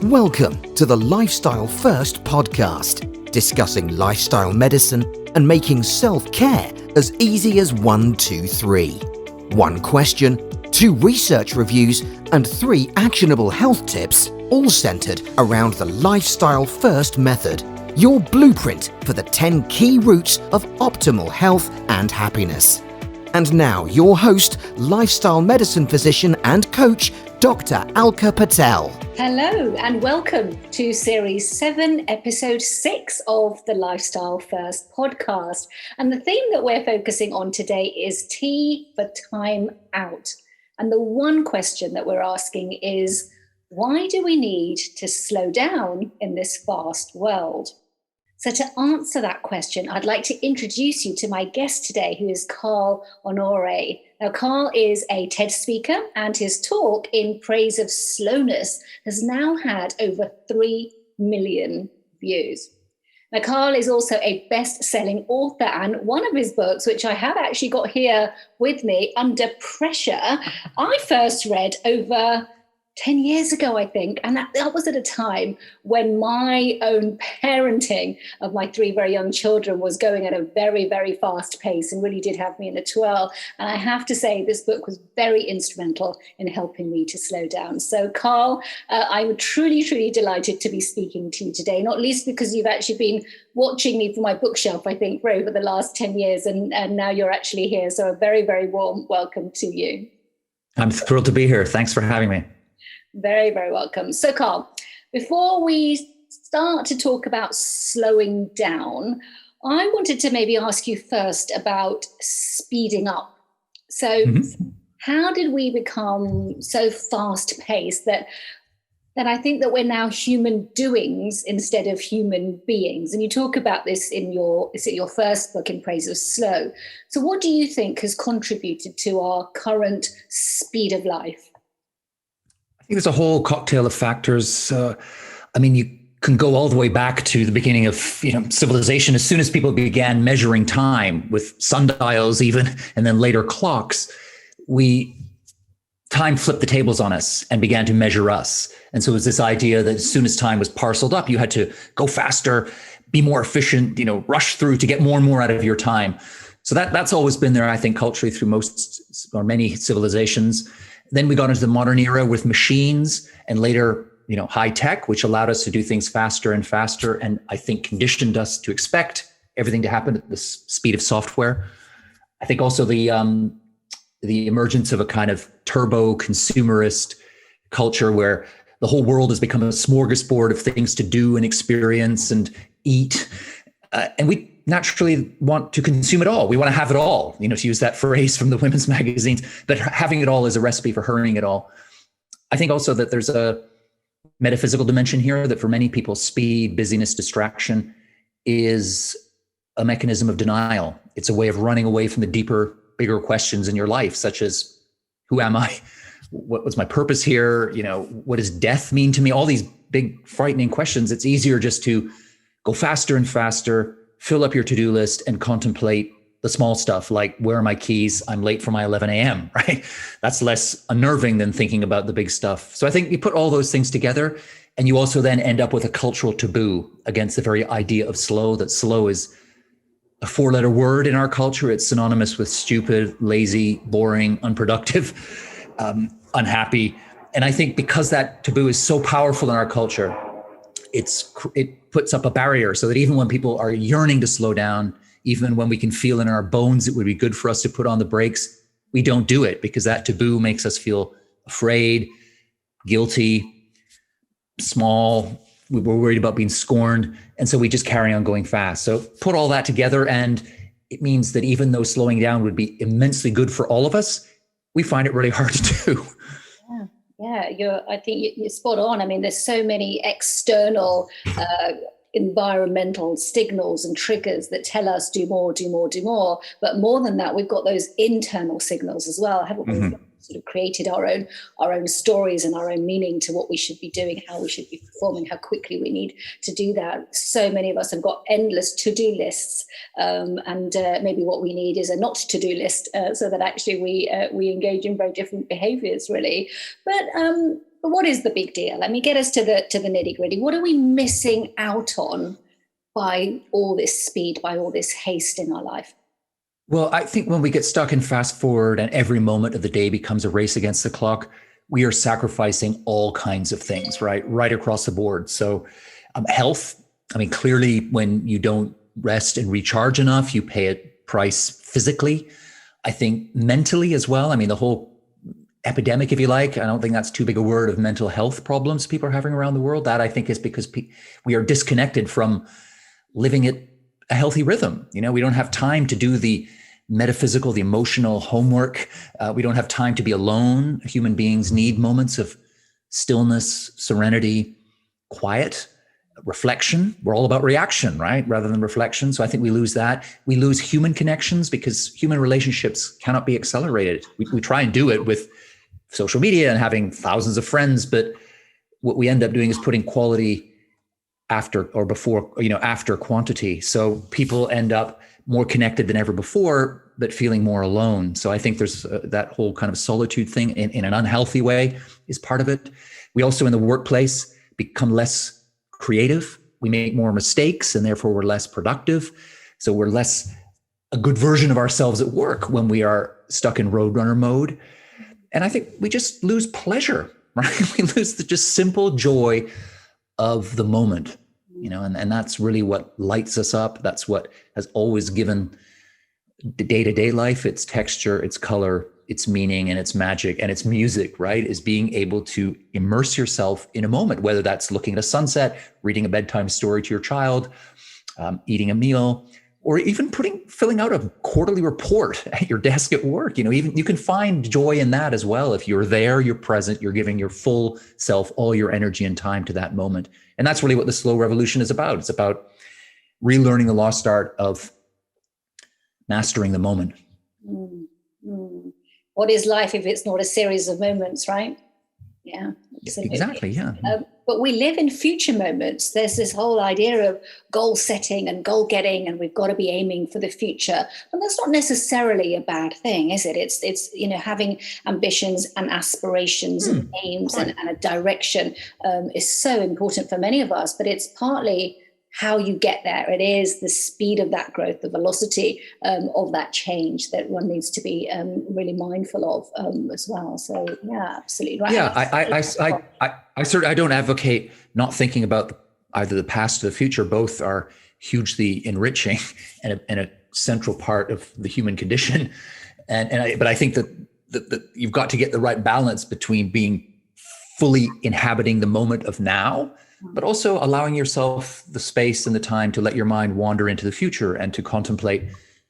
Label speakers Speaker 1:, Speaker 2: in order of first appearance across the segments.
Speaker 1: Welcome to the Lifestyle First podcast, discussing lifestyle medicine and making self-care as easy as 1, 2, 3. 1 question, 2 research reviews, and 3 actionable health tips, all centered around the Lifestyle First method, your blueprint for the 10 key routes of optimal health and happiness. And now your host, lifestyle medicine physician and coach, Dr. Alka Patel.
Speaker 2: Hello and welcome to Series 7, Episode 6 of the Lifestyle First podcast. And the theme that we're focusing on today is T for time out. And the one question that we're asking is, why do we need to slow down in this fast world? So to answer that question, I'd like to introduce you to my guest today, who is Carl Honore. Now, Carl is a TED speaker, and his talk in praise of slowness has now had over 3 million views. Now, Carl is also a best-selling author, and one of his books, which I have actually got here with me, Under Pressure, I first read over 10 years ago, I think. And that was at a time when my own parenting of my 3 very young children was going at a very, very fast pace and really did have me in a twirl. And I have to say, this book was very instrumental in helping me to slow down. So, Carl, I'm truly, truly delighted to be speaking to you today, not least because you've actually been watching me from my bookshelf, I think, for over the last 10 years. And now you're actually here. So a very, very warm welcome to you.
Speaker 3: I'm thrilled to be here. Thanks for having me.
Speaker 2: Very, very welcome. So, Carl, before we start to talk about slowing down, I wanted to maybe ask you first about speeding up. So how did we become so fast-paced that I think that we're now human doings instead of human beings? And you talk about this in your first book, In Praise of Slow. So what do you think has contributed to our current speed of life?
Speaker 3: I think there's a whole cocktail of factors. You can go all the way back to the beginning of civilization. As soon as people began measuring time with sundials even, and then later clocks, time flipped the tables on us and began to measure us. And so it was this idea that as soon as time was parceled up, you had to go faster, be more efficient, rush through to get more and more out of your time. So that's always been there, I think, culturally through most or many civilizations. Then we got into the modern era with machines and later, high tech, which allowed us to do things faster and faster. And I think conditioned us to expect everything to happen at the speed of software. I think also the emergence of a kind of turbo consumerist culture where the whole world has become a smorgasbord of things to do and experience and eat. And we naturally want to consume it all. We want to have it all, to use that phrase from the women's magazines, but having it all is a recipe for hurrying it all. I think also that there's a metaphysical dimension here that for many people, speed, busyness, distraction is a mechanism of denial. It's a way of running away from the deeper, bigger questions in your life, such as, who am I? What was my purpose here? What does death mean to me? All these big, frightening questions. It's easier just to go faster and faster, fill up your to-do list and contemplate the small stuff like, where are my keys? I'm late for my 11 a.m., right? That's less unnerving than thinking about the big stuff. So I think you put all those things together and you also then end up with a cultural taboo against the very idea of slow, that slow is a 4-letter word in our culture. It's synonymous with stupid, lazy, boring, unproductive, unhappy. And I think because that taboo is so powerful in our culture, it puts up a barrier so that even when people are yearning to slow down, even when we can feel in our bones it would be good for us to put on the brakes, we don't do it because that taboo makes us feel afraid, guilty, small. We're worried about being scorned. And so we just carry on going fast. So put all that together and it means that even though slowing down would be immensely good for all of us, we find it really hard to do.
Speaker 2: Yeah, I think you're spot on. There's so many external environmental signals and triggers that tell us do more, do more, do more. But more than that, we've got those internal signals as well, haven't we? Sort of created our own stories and our own meaning to what we should be doing, how we should be performing, how quickly we need to do that. So many of us have got endless to-do lists, and maybe what we need is a not to-do list, so that actually we engage in very different behaviours, really. But But what is the big deal? Let me get us to the nitty gritty. What are we missing out on by all this speed, by all this haste in our life?
Speaker 3: Well, I think when we get stuck in fast forward and every moment of the day becomes a race against the clock, we are sacrificing all kinds of things, right across the board. So health, I mean, clearly when you don't rest and recharge enough, you pay a price physically. I think mentally as well. I mean, the whole epidemic, if you like, I don't think that's too big a word, of mental health problems people are having around the world. That I think is because we are disconnected from living at a healthy rhythm. You know, we don't have time to do the metaphysical, the emotional homework. We don't have time to be alone. Human beings need moments of stillness, serenity, quiet, reflection. We're all about reaction, right? Rather than reflection. So I think we lose that. We lose human connections because human relationships cannot be accelerated. We try and do it with social media and having thousands of friends, but what we end up doing is putting quality after or before, after quantity. So people end up more connected than ever before, but feeling more alone. So I think there's that whole kind of solitude thing in an unhealthy way is part of it. We also in the workplace become less creative. We make more mistakes and therefore we're less productive. So we're less a good version of ourselves at work when we are stuck in roadrunner mode. And I think we just lose pleasure, right? We lose the just simple joy of the moment, and that's really what lights us up. That's what has always given the day-to-day life its texture, its color, its meaning, and its magic, and its music, right? Is being able to immerse yourself in a moment, whether that's looking at a sunset, reading a bedtime story to your child, eating a meal, or even filling out a quarterly report at your desk at work. Even you can find joy in that as well. If you're there, you're present, you're giving your full self, all your energy and time to that moment. And that's really what the slow revolution is about. It's about relearning the lost art of mastering the moment.
Speaker 2: Mm-hmm. What is life if it's not a series of moments, right? Yeah, absolutely.
Speaker 3: Exactly, yeah.
Speaker 2: But we live in future moments. There's this whole idea of goal setting and goal getting, and we've got to be aiming for the future. And that's not necessarily a bad thing, is it? It's having ambitions and aspirations and aims and a direction is so important for many of us, but it's partly how you get there. It is the speed of that growth, the velocity of that change that one needs to be really mindful of as well. So yeah, absolutely right.
Speaker 3: Yeah, I don't advocate not thinking about either the past or the future. Both are hugely enriching and a central part of the human condition. But I think that you've got to get the right balance between being fully inhabiting the moment of now, but also allowing yourself the space and the time to let your mind wander into the future and to contemplate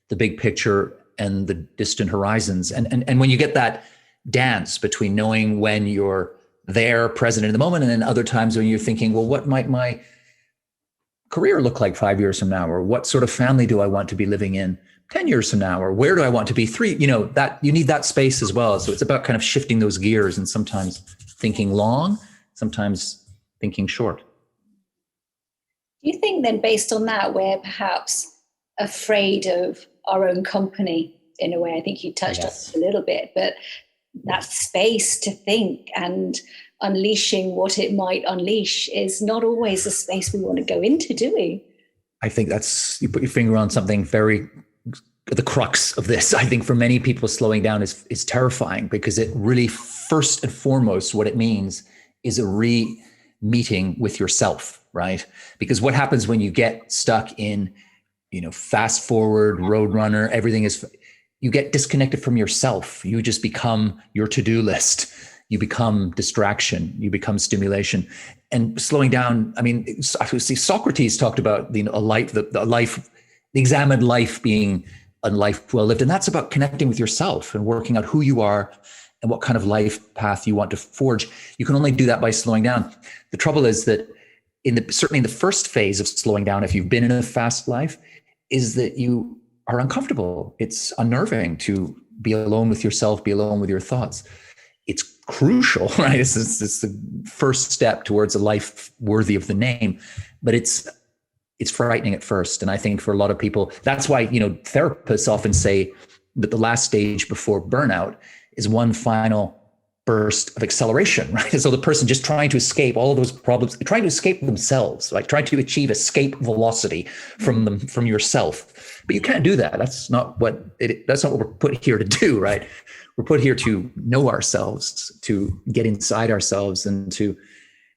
Speaker 3: the big picture and the distant horizons. And when you get that dance between knowing when you're there, present in the moment, and then other times when you're thinking, well, what might my career look like 5 years from now? Or what sort of family do I want to be living in 10 years from now? Or where do I want to be that you need that space as well. So it's about kind of shifting those gears and sometimes thinking long, sometimes thinking short.
Speaker 2: Do you think then, based on that, we're perhaps afraid of our own company in a way? I think you touched on it a little bit, but that space to think and unleashing what it might unleash is not always a space we want to go into, do we? I
Speaker 3: think you put your finger on something very, the crux of this. I think for many people, slowing down is terrifying because it really, first and foremost, what it means is a re-meeting with yourself, right? Because what happens when you get stuck in, fast forward, roadrunner, you get disconnected from yourself. You just become your to-do list. You become distraction. You become stimulation. And slowing down, Socrates talked about the examined life being a life well lived. And that's about connecting with yourself and working out who you are and what kind of life path you want to forge. You can only do that by slowing down. The trouble is that certainly in the first phase of slowing down, if you've been in a fast life, is that you are uncomfortable. It's unnerving to be alone with yourself, be alone with your thoughts. It's crucial, right? It's the first step towards a life worthy of the name, but it's frightening at first. And I think for a lot of people, that's why, therapists often say that the last stage before burnout is one final burst of acceleration, right? So the person just trying to escape all of those problems, trying to escape themselves, like trying to achieve escape velocity from yourself. But you can't do that. That's not what we're put here to do, right? We're put here to know ourselves, to get inside ourselves, and to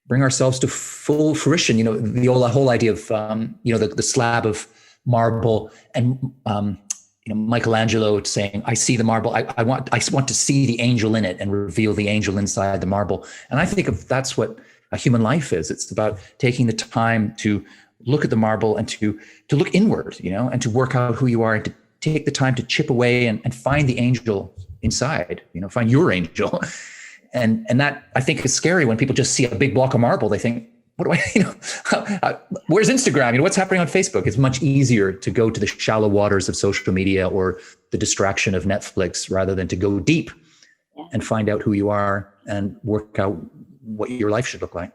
Speaker 3: bring ourselves to full fruition. The whole idea of the slab of marble, and Michelangelo saying, "I see the marble. I want to see the angel in it and reveal the angel inside the marble." And I think that's what a human life is. It's about taking the time to look at the marble and to look inward, and to work out who you are, and to take the time to chip away and find the angel inside. Find your angel. And that, I think, is scary when people just see a big block of marble. They think, what do I, where's Instagram? What's happening on Facebook? It's much easier to go to the shallow waters of social media or the distraction of Netflix rather than to go deep and find out who you are and work out what your life should look like.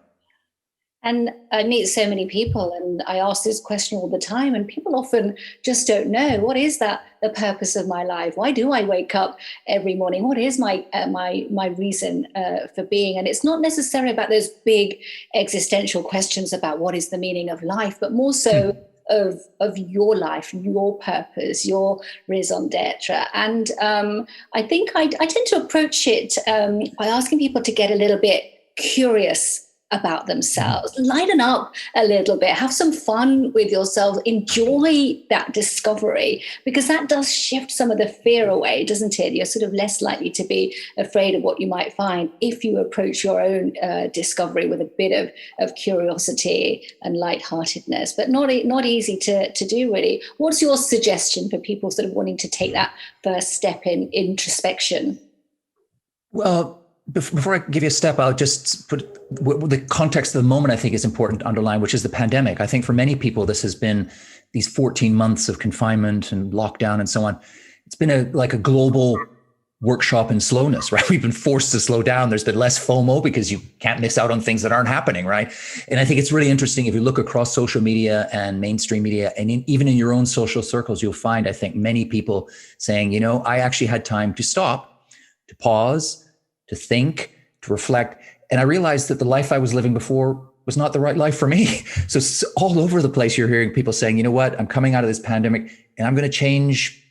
Speaker 2: And I meet so many people, and I ask this question all the time, and people often just don't know, what is the purpose of my life? Why do I wake up every morning? What is my reason for being? And it's not necessarily about those big existential questions about what is the meaning of life, but more so of your life, your purpose, your raison d'etre. And I think I tend to approach it by asking people to get a little bit curious about themselves, lighten up a little bit, have some fun with yourself, enjoy that discovery, because that does shift some of the fear away, doesn't it? You're sort of less likely to be afraid of what you might find if you approach your own discovery with a bit of curiosity and lightheartedness, but not easy to do, really. What's your suggestion for people sort of wanting to take that first step in introspection?
Speaker 3: Well, before I give you a step, I'll just put the context of the moment I think is important to underline, which is the pandemic. I think for many people, this has been these 14 months of confinement and lockdown and so on. It's been a global workshop in slowness, right? We've been forced to slow down. There's been less FOMO because you can't miss out on things that aren't happening, right? And I think it's really interesting if you look across social media and mainstream media, and even in your own social circles, you'll find, I think, many people saying, I actually had time to stop, to pause, to think, to reflect. And I realized that the life I was living before was not the right life for me. So all over the place, you're hearing people saying, I'm coming out of this pandemic and I'm going to change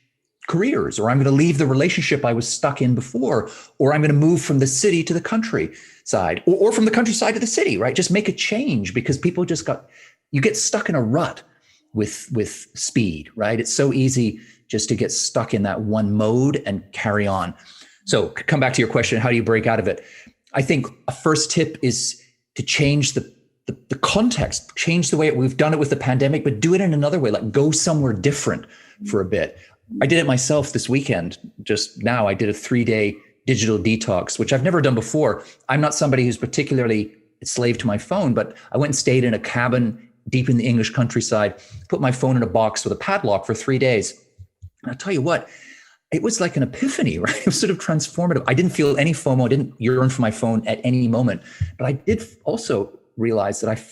Speaker 3: careers, or I'm going to leave the relationship I was stuck in before, or I'm going to move from the city to the countryside, or from the countryside to the city, right? Just make a change, because people you get stuck in a rut with speed, right? It's so easy just to get stuck in that one mode and carry on. So come back to your question, how do you break out of it? I think a first tip is to change the context, change the way we've done it with the pandemic, but do it in another way, like go somewhere different for a bit. I did it myself this weekend. Just now, I did a 3-day digital detox, which I've never done before. I'm not somebody who's particularly a slave to my phone, but I went and stayed in a cabin deep in the English countryside, put my phone in a box with a padlock for 3 days. And I'll tell you what, it was like an epiphany, right? It was sort of transformative. I didn't feel any FOMO. I didn't yearn for my phone at any moment. But I did also realize that I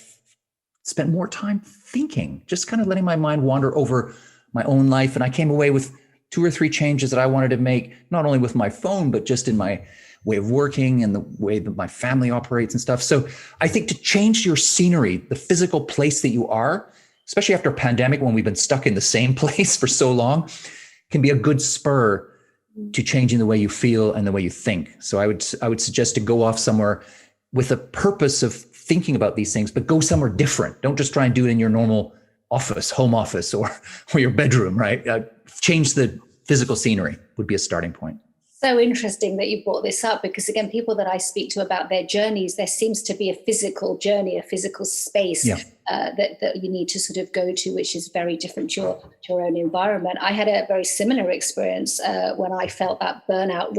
Speaker 3: spent more time thinking, just kind of letting my mind wander over my own life. And I came away with 2 or 3 changes that I wanted to make, not only with my phone, but just in my way of working and the way that my family operates and stuff. So I think to change your scenery, the physical place that you are, especially after a pandemic when we've been stuck in the same place for so long, can be a good spur to changing the way you feel and the way you think. So I would suggest to go off somewhere with a purpose of thinking about these things, but go somewhere different. Don't just try and do it in your normal office, home office, or your bedroom, right? Change the physical scenery would be a starting point.
Speaker 2: So interesting that you brought this up, because again, people that I speak to about their journeys, there seems to be a physical journey, a physical space that you need to sort of go to, which is very different to your own environment. I had a very similar experience when I felt that burnout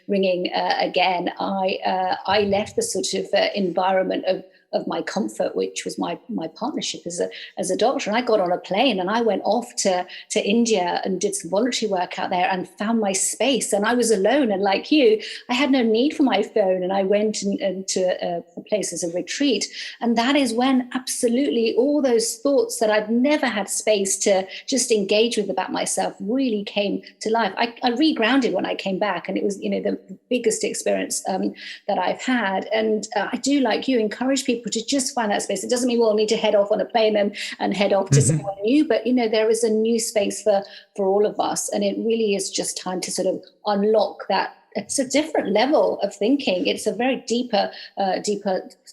Speaker 2: ringing again. I left the sort of environment of my comfort, which was my partnership as a doctor. And I got on a plane and I went off to India and did some voluntary work out there and found my space. And I was alone. And like you, I had no need for my phone. And I went to a place as a retreat. And that is when absolutely all those thoughts that I'd never had space to just engage with about myself really came to life. I regrounded when I came back, and it was, the biggest experience that I've had. And I do, like you, encourage people to just find that space. It doesn't mean we'll need to head off on a plane and head off to somewhere new, but there is a new space for all of us, and it really is just time to sort of unlock that. It's a different level of thinking. It's a very deeper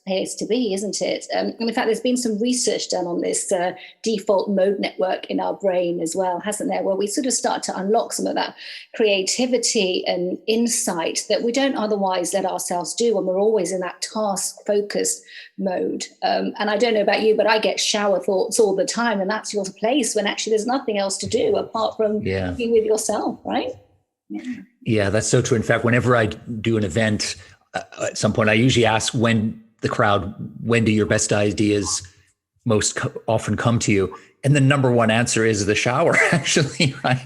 Speaker 2: place to be, isn't it? And in fact, there's been some research done on this default mode network in our brain as well, hasn't there? Where we sort of start to unlock some of that creativity and insight that we don't otherwise let ourselves do when we're always in that task-focused mode. And I don't know about you, but I get shower thoughts all the time, and that's your place when actually there's nothing else to do apart from being with yourself, right?
Speaker 3: Yeah, that's so true. In fact, whenever I do an event, at some point, I usually ask when do your best ideas most often come to you? And the number one answer is the shower, actually, right?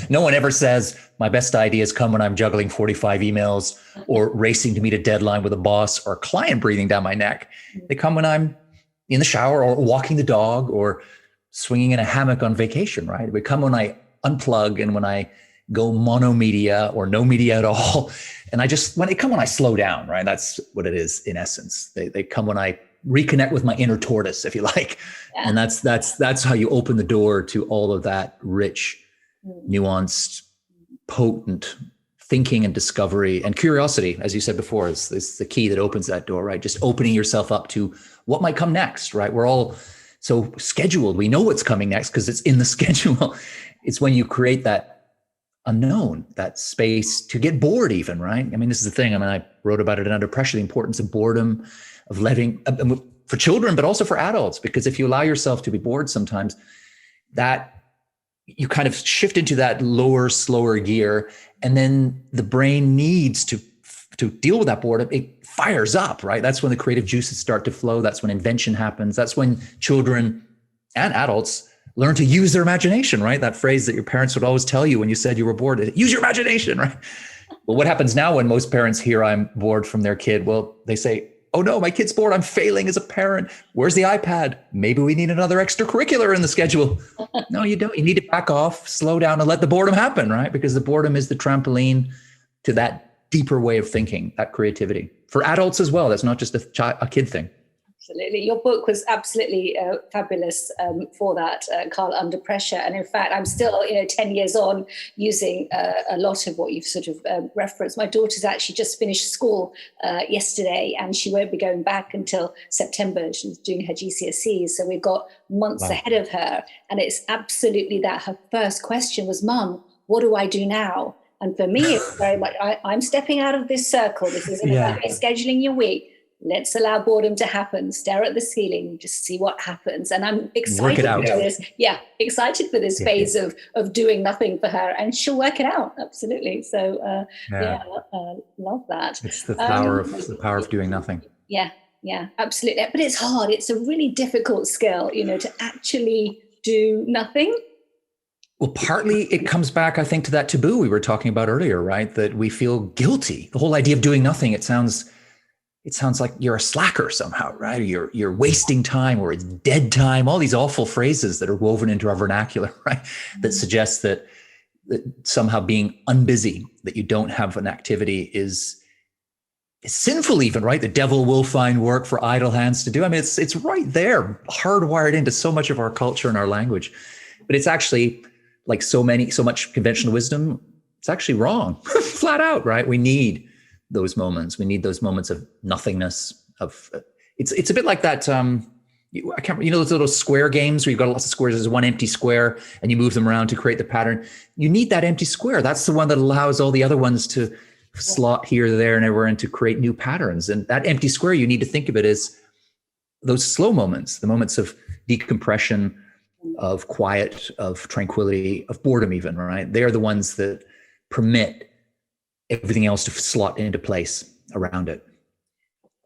Speaker 3: No one ever says my best ideas come when I'm juggling 45 emails or racing to meet a deadline with a boss or a client breathing down my neck. They come when I'm in the shower or walking the dog or swinging in a hammock on vacation, right? They come when I unplug and when I go monomedia or no media at all. And they come when I slow down, right? That's what it is in essence. They come when I reconnect with my inner tortoise, if you like. Yeah. And that's how you open the door to all of that rich, nuanced, potent thinking and discovery and curiosity, as you said before, is the key that opens that door, right? Just opening yourself up to what might come next, right? We're all so scheduled. We know what's coming next because it's in the schedule. It's when you create that unknown, that space to get bored even, right? I mean, this is the thing. I mean, I wrote about it in Under Pressure, the importance of boredom, of letting, for children, but also for adults, because if you allow yourself to be bored sometimes, that you kind of shift into that lower, slower gear, and then the brain needs to deal with that boredom. It fires up, right? That's when the creative juices start to flow. That's when invention happens. That's when children and adults learn to use their imagination, right? That phrase that your parents would always tell you when you said you were bored, use your imagination, right? Well, what happens now when most parents hear I'm bored from their kid? Well, they say, oh no, my kid's bored. I'm failing as a parent. Where's the iPad? Maybe we need another extracurricular in the schedule. No, you don't. You need to back off, slow down, and let the boredom happen, right? Because the boredom is the trampoline to that deeper way of thinking, that creativity. For adults as well. That's not just a kid thing.
Speaker 2: Absolutely. Your book was absolutely fabulous for that, Carl, Under Pressure. And in fact, I'm still, 10 years on using a lot of what you've sort of referenced. My daughter's actually just finished school yesterday, and she won't be going back until September. She's doing her GCSEs. So we've got months ahead of her. And it's absolutely that. Her first question was, Mum, what do I do now? And for me, it's very much, I'm stepping out of this circle. This isn't about scheduling your week. Let's allow boredom to happen. Stare at the ceiling, just see what happens. And I'm excited for this. Yeah, excited for this phase of doing nothing for her, and she'll work it out. Absolutely. So love that.
Speaker 3: It's the power of doing nothing.
Speaker 2: Yeah, absolutely. But it's hard. It's a really difficult skill, to actually do nothing.
Speaker 3: Well, partly it comes back, I think, to that taboo we were talking about earlier, right? That we feel guilty. The whole idea of doing nothing, it sounds like you're a slacker somehow, right? Or you're wasting time, or it's dead time, all these awful phrases that are woven into our vernacular, right? That suggest that somehow being unbusy, that you don't have an activity is sinful even, right? The devil will find work for idle hands to do. I mean, it's right there, hardwired into so much of our culture and our language. But it's actually like so much conventional wisdom, it's actually wrong, flat out, right? We need those moments. We need those moments of nothingness. It's a bit like that. I can't. Those little square games where you've got lots of squares. There's one empty square, and you move them around to create the pattern. You need that empty square. That's the one that allows all the other ones to slot here, there, and everywhere, and to create new patterns. And that empty square, you need to think of it as those slow moments, the moments of decompression, of quiet, of tranquility, of boredom, even. Right? They are the ones that permit everything else to slot into place around it.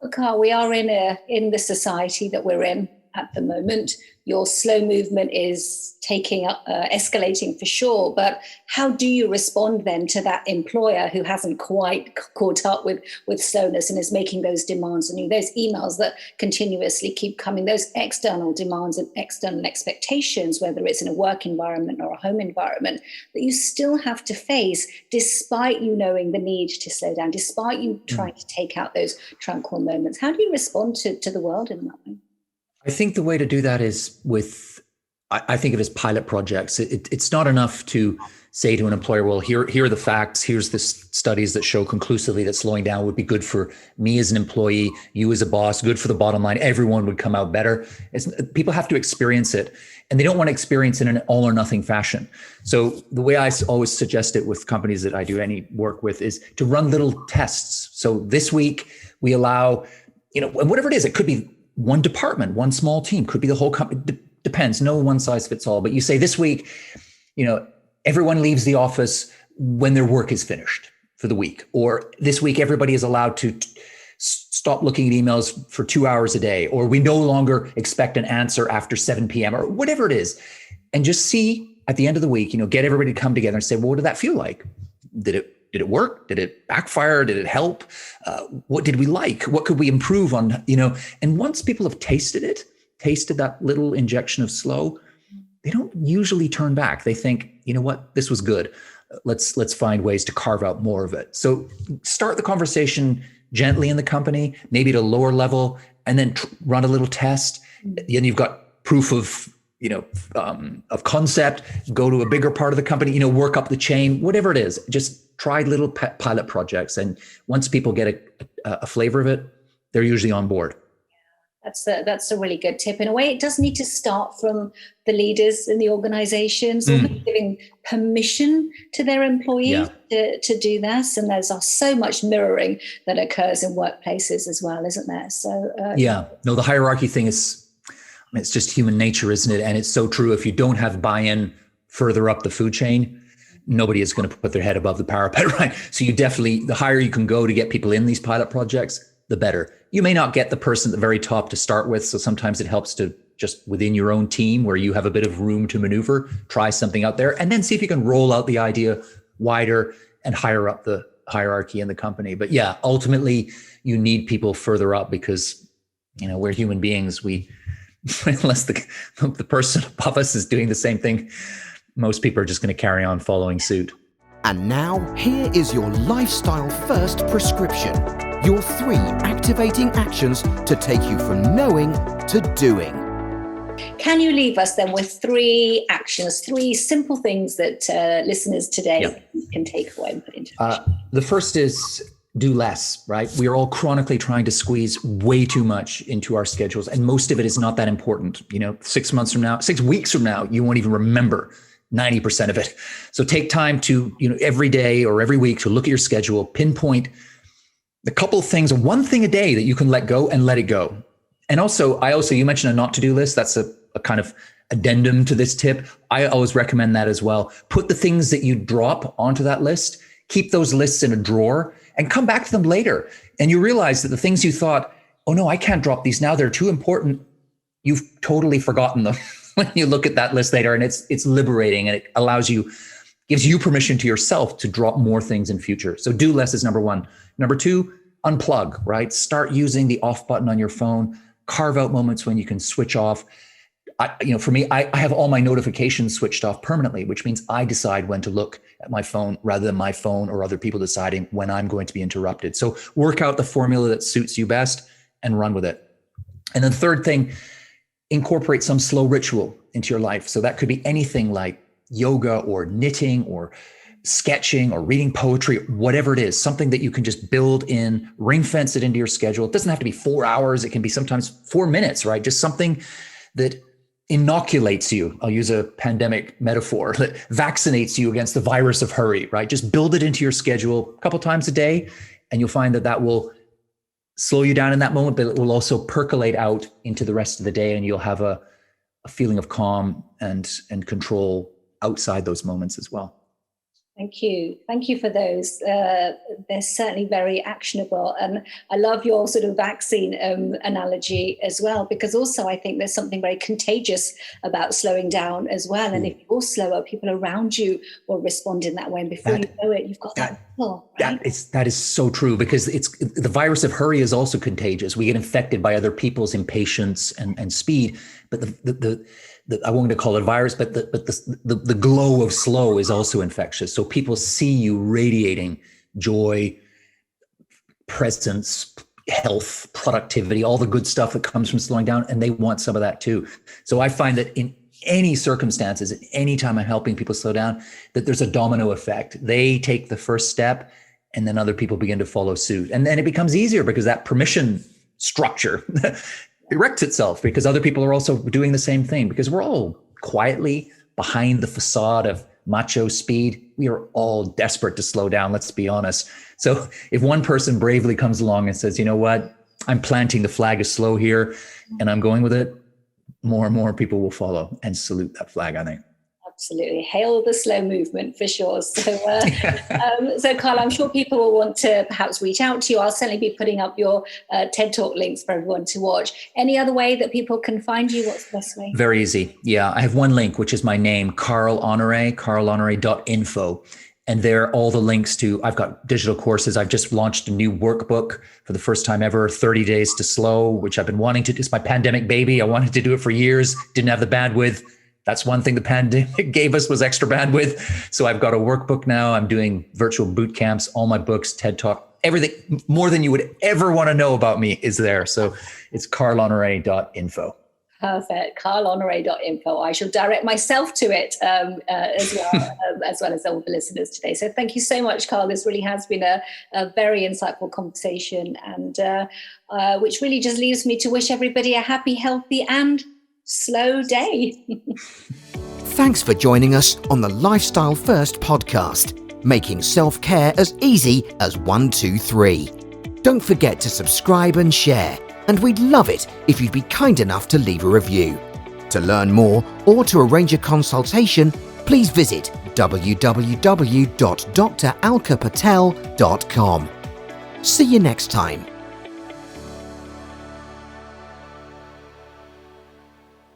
Speaker 2: Carl, we are in the society that we're in at the moment. Your slow movement is escalating for sure. But how do you respond then to that employer who hasn't quite caught up with slowness and is making those demands on you, those emails that continuously keep coming, those external demands and external expectations, whether it's in a work environment or a home environment, that you still have to face despite you knowing the need to slow down, despite you trying to take out those tranquil moments? How do you respond to the world in that way?
Speaker 3: I think the way to do that is I think of it as pilot projects. It's not enough to say to an employer, well, here are the facts. Here's the studies that show conclusively that slowing down would be good for me as an employee, you as a boss, good for the bottom line. Everyone would come out better. People have to experience it, and they don't want to experience it in an all or nothing fashion. So the way I always suggest it with companies that I do any work with is to run little tests. So this week we allow, whatever it is, it could be one department, one small team, could be the whole company. Depends. No one size fits all. But you say this week, everyone leaves the office when their work is finished for the week. Or this week, everybody is allowed to stop looking at emails for 2 hours a day. Or we no longer expect an answer after 7 p.m. or whatever it is. And just see at the end of the week, get everybody to come together and say, well, what did that feel like? Did it work? Did it backfire? Did it help? What did we like? What could we improve on? And once people have tasted that little injection of slow, they don't usually turn back. They think, you know what, this was good. Let's find ways to carve out more of it. So start the conversation gently in the company, maybe at a lower level, and then run a little test. And you've got proof of concept, go to a bigger part of the company, work up the chain, whatever it is. Just try little pilot projects. And once people get a flavor of it, they're usually on board.
Speaker 2: That's a really good tip. In a way, it does need to start from the leaders in the organizations, giving permission to their employees to do this. And there's so much mirroring that occurs in workplaces as well, isn't there? So the hierarchy thing is, it's just human nature, isn't it? And it's so true. If you don't have buy-in further up the food chain, nobody is going to put their head above the parapet, right? So the higher you can go to get people in these pilot projects, the better. You may not get the person at the very top to start with. So sometimes it helps to just within your own team where you have a bit of room to maneuver, try something out there, and then see if you can roll out the idea wider and higher up the hierarchy in the company. But ultimately you need people further up because, we're human beings. Unless the person above us is doing the same thing, most people are just going to carry on following suit.
Speaker 1: And now, here is your lifestyle first prescription. Your 3 activating actions to take you from knowing to doing.
Speaker 2: Can you leave us then with 3 actions, 3 simple things that listeners today can take away and put into action?
Speaker 3: The first is do less, right? We are all chronically trying to squeeze way too much into our schedules, and most of it is not that important. 6 weeks from now, you won't even remember 90% of it. So take time to, every day or every week to look at your schedule, pinpoint a couple of things, one thing a day that you can let go and let it go. And also, you mentioned a not to do list. That's a kind of addendum to this tip. I always recommend that as well. Put the things that you drop onto that list, keep those lists in a drawer and come back to them later. And you realize that the things you thought, oh no, I can't drop these now, they're too important. You've totally forgotten them when you look at that list later, and it's liberating, and it gives you permission to yourself to drop more things in future. So do less is number 1. Number 2, unplug, right? Start using the off button on your phone, carve out moments when you can switch off. For me, I have all my notifications switched off permanently, which means I decide when to look at my phone rather than my phone or other people deciding when I'm going to be interrupted. So work out the formula that suits you best and run with it. And then third thing, incorporate some slow ritual into your life. So that could be anything like yoga or knitting or sketching or reading poetry, whatever it is, something that you can just build in, ring fence it into your schedule. It doesn't have to be 4 hours. It can be sometimes 4 minutes, right? Just something that inoculates you. I'll use a pandemic metaphor that vaccinates you against the virus of hurry, right? Just build it into your schedule a couple times a day, and you'll find that will slow you down in that moment, but it will also percolate out into the rest of the day, and you'll have a feeling of calm and control outside those moments as well.
Speaker 2: Thank you. Thank you for those. They're certainly very actionable. And I love your sort of vaccine analogy as well, because also I think there's something very contagious about slowing down as well. And if you're slower, people around you will respond in that way. And before you know it, you've got that. Right?
Speaker 3: That is so true, because the virus of hurry is also contagious. We get infected by other people's impatience and speed. But I won't call it virus, but the glow of slow is also infectious. So people see you radiating joy, presence, health, productivity, all the good stuff that comes from slowing down, and they want some of that too. So I find that in any circumstances, at any time I'm helping people slow down, that there's a domino effect. They take the first step, and then other people begin to follow suit. And then it becomes easier because that permission structure erects itself, because other people are also doing the same thing, because we're all quietly behind the facade of macho speed. We are all desperate to slow down, let's be honest. So if one person bravely comes along and says, you know what, I'm planting the flag of slow here and I'm going with it, more and more people will follow and salute that flag, I think.
Speaker 2: Absolutely. Hail the slow movement for sure. So, so Carl, I'm sure people will want to perhaps reach out to you. I'll certainly be putting up your TED Talk links for everyone to watch. Any other way that people can find you? What's the best way?
Speaker 3: Very easy. Yeah. I have one link, which is my name, Carl Honore, carlhonore.info. And there are all the links to, I've got digital courses. I've just launched a new workbook for the first time ever, 30 Days to Slow, which I've been wanting to do. It's my pandemic baby. I wanted to do it for years, didn't have the bandwidth. That's one thing the pandemic gave us, was extra bandwidth. So I've got a workbook now. I'm doing virtual boot camps, all my books, TED Talk, everything more than you would ever want to know about me is there. So it's carlhonore.info.
Speaker 2: Perfect. carlhonore.info. I shall direct myself to it as well as all the listeners today. So thank you so much, Carl. This really has been a very insightful conversation, and which really just leaves me to wish everybody a happy, healthy and slow day.
Speaker 1: Thanks for joining us on the Lifestyle First podcast, making self-care as easy as 1, 2, 3. Don't forget to subscribe and share, and we'd love it if you'd be kind enough to leave a review. To learn more or to arrange a consultation, please visit www.dralkapatel.com. See you next time.